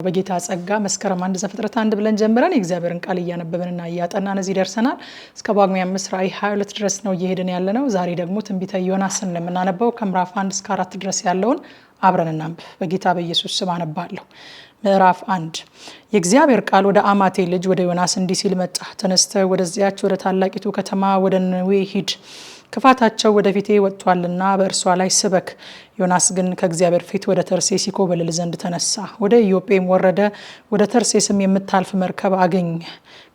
በጌታ ጸጋ መስከረም 1 ዘፍጥረት 1 ብለን ጀምረን የእግዚአብሔርን ቃል እያነበብንና እያጠናን እዚህ ደርሰናል። እስከ ጳጉሜ 5 ራዕይ 22 ድረስ ነው እየሄድን ያለነው። ዛሬ ደግሞ ትንቢተ ዮናስን ለምናነበው ከምዕራፍ 1 እስከ 4 ድረስ ያለውን አብረን እናንብ። በጌታ በኢየሱስ ስም አነባለሁ። ምዕራፍ 1 የእግዚአብሔር ቃል ወደ አማቴ ልጅ ወደ ዮናስ እንዲህ ሲል መጣ። ተነስተህ ወደዚያች ወደ ታላቂቱ ከተማ ወደ ነነዌ ሂድ፣ ክፋታቸው ወደፊቴ ወጥቷልና በእርሷ ላይ ስበክ። ዮናስ ግን ከእግዚአብሔር ፊት ወደ ተርሴስ ይኮበልል ዘንድ ተነሳ። ወደ ኢዮጴም ወረደ። ወደ ተርሴስም የምታልፍ መርከብ አገኘ።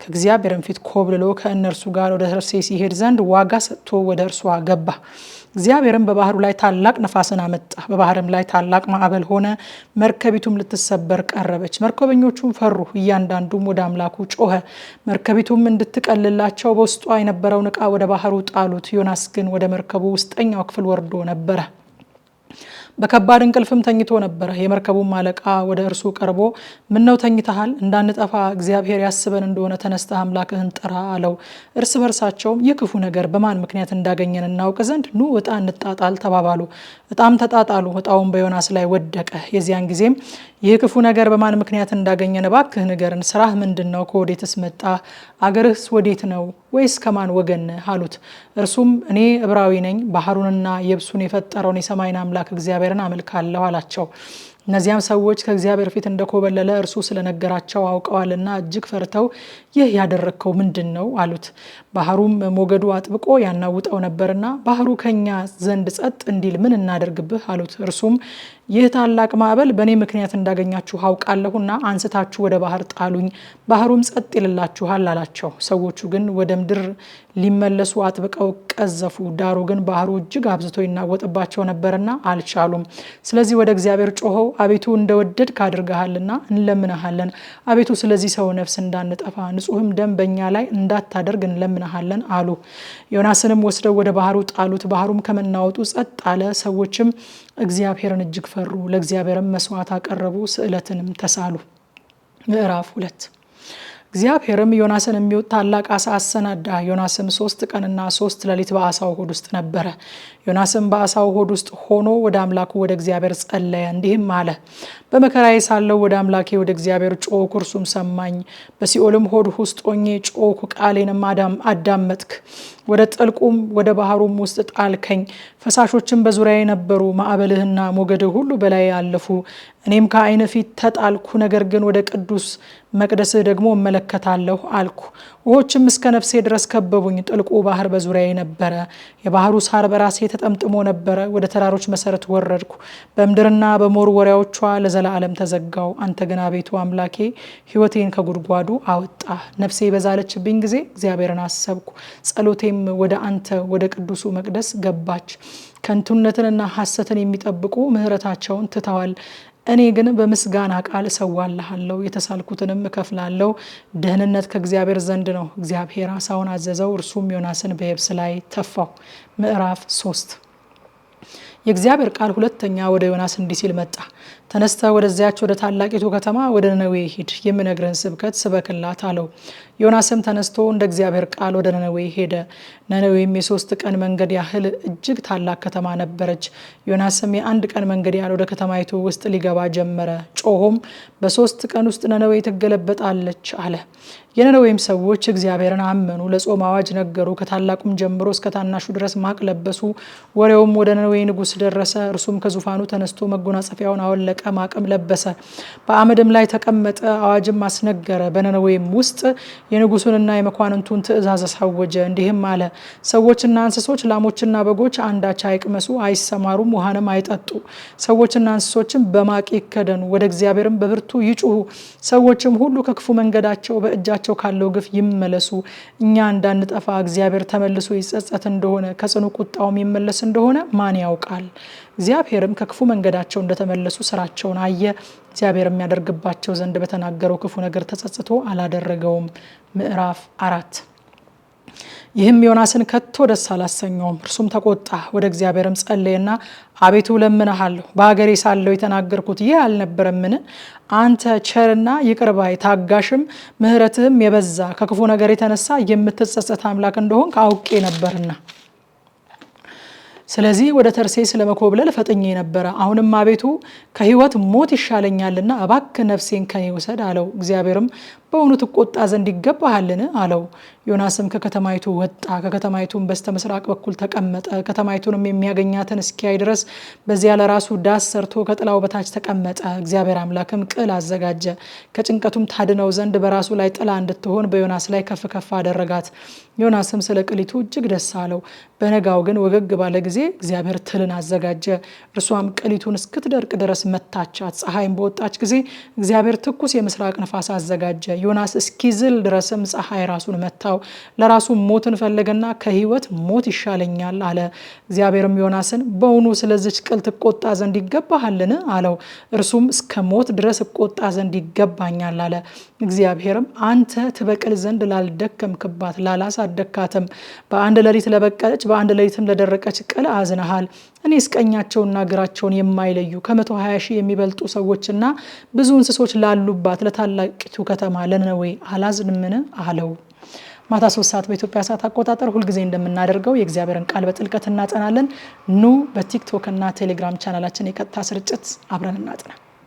ከእግዚአብሔርም ፊት ኮብልሎ ከእነርሱ ጋር ወደ ተርሴስ ይሄድ ዘንድ ዋጋ ሰጥቶ ወደ እርሷ ገባ። እግዚአብሔርም በባህሩ ላይ ታላቅ ነፋስን አመጣ፣ በባህርም ላይ ታላቅ ማዕበል ሆነ። መርከቢቱም ልትሰበር ቀረበች። መርከበኞቹም ፈሩ፣ እያንዳንዱም ወደ አምላኩ ጮኸ። መርከቢቱም እንድትቀልላቸው በውስጧ የነበረውን ዕቃ ወደ ባህሩ ጣሉት። ዮናስ ግን ወደ መርከቡ ውስጠኛው ክፍል ወርዶ ነበረ፣ በከባድ እንቅልፍም ተኝቶ ነበረ። የመርከቡም አለቃ ወደ እርሱ ቀርቦ ምነው ተኝተሃል? እንዳንጠፋ እግዚአብሔር ያስበን እንደሆነ ተነስተህ አምላክህን ጥራ አለው። እርስ በርሳቸውም ይህ ክፉ ነገር በማን ምክንያት እንዳገኘን እናውቅ ዘንድ ኑ ዕጣ እንጣጣል ተባባሉ። ዕጣም ተጣጣሉ። ዕጣውም በዮናስ ላይ ወደቀ። የዚያን ጊዜም ይህ ክፉ ነገር በማን ምክንያት እንዳገኘን እባክህ ንገረን። ስራህ ምንድን ነው? ከወዴትስ መጣ? አገርህስ ወዴት ነው? ወይስ ከማን ወገን አሉት። እርሱም እኔ ዕብራዊ ነኝ፣ ባህሩንና የብሱን የፈጠረውን የሰማይን አምላክ እግዚአብሔርን አመልካለሁ አላቸው። እነዚያም ሰዎች ከእግዚአብሔር ፊት እንደኮበለለ እርሱ ስለነገራቸው አውቀዋልና እጅግ ፈርተው ይህ ያደረግከው ምንድን ነው አሉት። ባህሩም ሞገዱ አጥብቆ ያናውጠው ነበርና ባህሩ ከኛ ዘንድ ጸጥ እንዲል ምን እናደርግብህ አሉት። እርሱም ይህ ታላቅ ማዕበል በእኔ ምክንያት እንዳገኛችሁ አውቃለሁና አንስታችሁ ወደ ባህር ጣሉኝ፣ ባህሩም ጸጥ ይልላችኋል አላቸው። ሰዎቹ ግን ወደ ምድር ሊመለሱ አጥብቀው ቀዘፉ። ዳሩ ግን ባህሩ እጅግ አብዝቶ ይናወጥባቸው ነበርና አልቻሉም። ስለዚህ ወደ እግዚአብሔር ጮኸው አቤቱ እንደወደድክ አድርገሃልና እንለምንሃለን። አቤቱ ስለዚህ ሰው ነፍስ እንዳንጠፋ ንጹሕም ደም በእኛ ላይ እንዳታደርግ እንለምንሃለን አሉ። ዮናስንም ወስደው ወደ ባህሩ ጣሉት። ባህሩም ከመናወጡ ጸጥ አለ። ሰዎችም እግዚአብሔርን እጅግ ፈሩ፣ ለእግዚአብሔርም መስዋዕት አቀረቡ፣ ስዕለትንም ተሳሉ። ምዕራፍ 2 እግዚአብሔርም ዮናስን የሚወጥ ታላቅ አሳ አሰናዳ። ዮናስም 3 ቀንና 3 ሌሊት በአሳው ሆድ ውስጥ ነበረ። ዮናስም በአሳው ሆድ ውስጥ ሆኖ ወደ አምላኩ ወደ እግዚአብሔር ጸለየ፣ እንዲህም አለ። በመከራዬ ሳለሁ ወደ አምላኬ ወደ እግዚአብሔር ጮኽኩ፣ እርሱም ሰማኝ። በሲኦልም ሆድ ውስጥ ሆኜ ጮኽኩ፣ ቃሌንም አዳመጥክ። ወደ ጥልቁም ወደ ባህሩም ውስጥ ጣልከኝ። ፈሳሾችም በዙሪያዬ ነበሩ፣ ማዕበልህና ሞገድህ ሁሉ በላይ አለፉ። እኔም ከዓይን ፊት ተጣልኩ፣ ነገር ግን ወደ ቅዱስ መቅደስህ ደግሞ እመለከታለሁ አልኩ። ውኆችም እስከ ነፍሴ ድረስ ከበቡኝ። ጥልቁ ባህር በዙሪያዬ ነበረ፣ የባህሩ ሳር በራሴ ተጠምጥሞ ነበረ። ወደ ተራሮች መሰረት ወረድኩ፣ በምድርና በመወርወሪያዎቿ ለዘላለም ተዘጋው። አንተ ግን አቤቱ አምላኬ ሕይወቴን ከጉድጓዱ አወጣ። ነፍሴ በዛለችብኝ ጊዜ እግዚአብሔርን አሰብኩ። ጸሎቴም ወደ አንተ ወደ ቅዱሱ መቅደስ ገባች። ከንቱነትንና ሐሰትን የሚጠብቁ ምሕረታቸውን ትተዋል። እኔ ግን በምስጋና ቃል እሰዋልሃለሁ፣ የተሳልኩትንም እከፍላለሁ። ደህንነት ከእግዚአብሔር ዘንድ ነው። እግዚአብሔር አሳውን አዘዘው፣ እርሱም ዮናስን በየብስ ላይ ተፋው። ምዕራፍ 3 የእግዚአብሔር ቃል ሁለተኛ ወደ ዮናስ እንዲህ ሲል መጣ። ተነስተህ ወደዚያች ወደ ታላቂቱ ከተማ ወደ ነነዌ ሂድ፣ የምነግርህን ስብከት ስበክላት አለው። ዮናስም ተነስቶ እንደ እግዚአብሔር ቃል ወደ ነነዌ ሄደ። ነነዌም የ3 ቀን መንገድ ያህል እጅግ ታላቅ ከተማ ነበረች። ዮናስም የ1 ቀን መንገድ ያህል ወደ ከተማይቱ ውስጥ ሊገባ ጀመረ። ጮሆም በ3 ቀን ውስጥ ነነዌ ትገለበጣለች አለ። የነነዌም ሰዎች እግዚአብሔርን አመኑ፣ ለጾም አዋጅ ነገሩ። ከታላቁም ጀምሮ እስከ ታናሹ ድረስ ማቅ ለበሱ። ወሬውም ወደ ነነዌ ንጉሥ ደረሰ። እርሱም ከዙፋኑ ተነስቶ መጎናጸፊያውን አወለቀ፣ ማቅም ለበሰ፣ በአመድም ላይ ተቀመጠ። አዋጅም አስነገረ። በነነዌም ውስጥ የንጉሱንና የመኳንንቱን ትእዛዝ አሳወጀ። እንዲህም አለ፣ ሰዎችና እንስሶች፣ ላሞችና በጎች አንዳች አይቅመሱ፣ አይሰማሩም፣ ውሃንም አይጠጡ። ሰዎችና እንስሶችም በማቅ ይከደኑ፣ ወደ እግዚአብሔርም በብርቱ ይጩሁ። ሰዎችም ሁሉ ከክፉ መንገዳቸው በእጃቸው ካለው ግፍ ይመለሱ። እኛ እንዳንጠፋ እግዚአብሔር ተመልሶ ይጸጸት እንደሆነ ከጽኑ ቁጣውም ይመለስ እንደሆነ ማን ያውቃል? እግዚአብሔርም ከክፉ መንገዳቸው እንደተመለሱ ስራቸውን አየ። እግዚአብሔር የሚያደርግባቸው ዘንድ በተናገረው ክፉ ነገር ተጸጽቶ አላደረገውም። ምዕራፍ 4 ይህም ዮናስን ከቶ ደስ አላሰኘውም። እርሱም ተቆጣ፣ ወደ እግዚአብሔርም ጸለየና አቤቱ ለምንሃለሁ፣ በሀገሬ ሳለሁ የተናገርኩት ይህ አልነበረምን? አንተ ቸርና ይቅር ባይ ታጋሽም ምሕረትህም የበዛ ከክፉ ነገር የተነሳ የምትጸጸት አምላክ እንደሆንክ አውቄ ነበርና ስለዚህ ወደ ተርሴስ ለመኮብለል ፈጥኜ ነበር። አሁንም አቤቱ ከሕይወት ሞት ይሻለኛልና እባክህ ነፍሴን ከኔ ውሰድ አለው። እግዚአብሔርም በእውኑ ትቆጣ ዘንድ ይገባሃልን አለው። ዮናስም ከከተማይቱ ወጣ፣ ከከተማይቱም በስተምስራቅ በኩል ተቀመጠ። ከተማይቱንም የሚያገኛትን እስኪያይ ድረስ በዚያ ለራሱ ዳስ ሰርቶ ከጥላው በታች ተቀመጠ። እግዚአብሔር አምላክም ቅል አዘጋጀ፣ ከጭንቀቱም ታድነው ዘንድ በራሱ ላይ ጥላ እንድትሆን በዮናስ ላይ ከፍ ከፍ አደረጋት። ዮናስም ስለ ቅሊቱ እጅግ ደስ አለው። በነጋው ግን ወገግ ባለ ጊዜ እግዚአብሔር ትልን አዘጋጀ፣ እርሷም ቅሊቱን እስክትደርቅ ድረስ መታቻት። ፀሐይም በወጣች ጊዜ እግዚአብሔር ትኩስ የምስራቅ ነፋስ አዘጋጀ። ዮናስ እስኪዝል ድረስም ፀሐይ ራሱን መታው። ለራሱ ሞትን ፈለገና ከሕይወት ሞት ይሻለኛል አለ። እግዚአብሔርም ዮናስን በውኑ ስለዚች ቅል ትቆጣ ዘንድ ይገባሃልን አለው። እርሱም እስከ ሞት ድረስ እቆጣ ዘንድ ይገባኛል አለ። እግዚአብሔርም አንተ ትበቅል ዘንድ ላልደከምክባት ላላሳደግካትም በአንድ ሌሊት ለበቀለች በአንድ ሌሊትም ለደረቀች ቅል አዝነሃል። እኔስ ቀኛቸውና ግራቸውን የማይለዩ ከ120 ሺህ የሚበልጡ ሰዎችና ብዙ እንስሶች ላሉባት ለታላቂቱ ከተማ ለነነዌ አላዝንምን አለው። ማታ 3 ሰዓት በኢትዮጵያ ሰዓት አቆጣጠር ሁልጊዜ እንደምናደርገው የእግዚአብሔርን ቃል በጥልቀት እናጠናለን። ኑ በቲክቶክ እና ቴሌግራም ቻናላችን የቀጥታ ስርጭት አብረን እናጥና።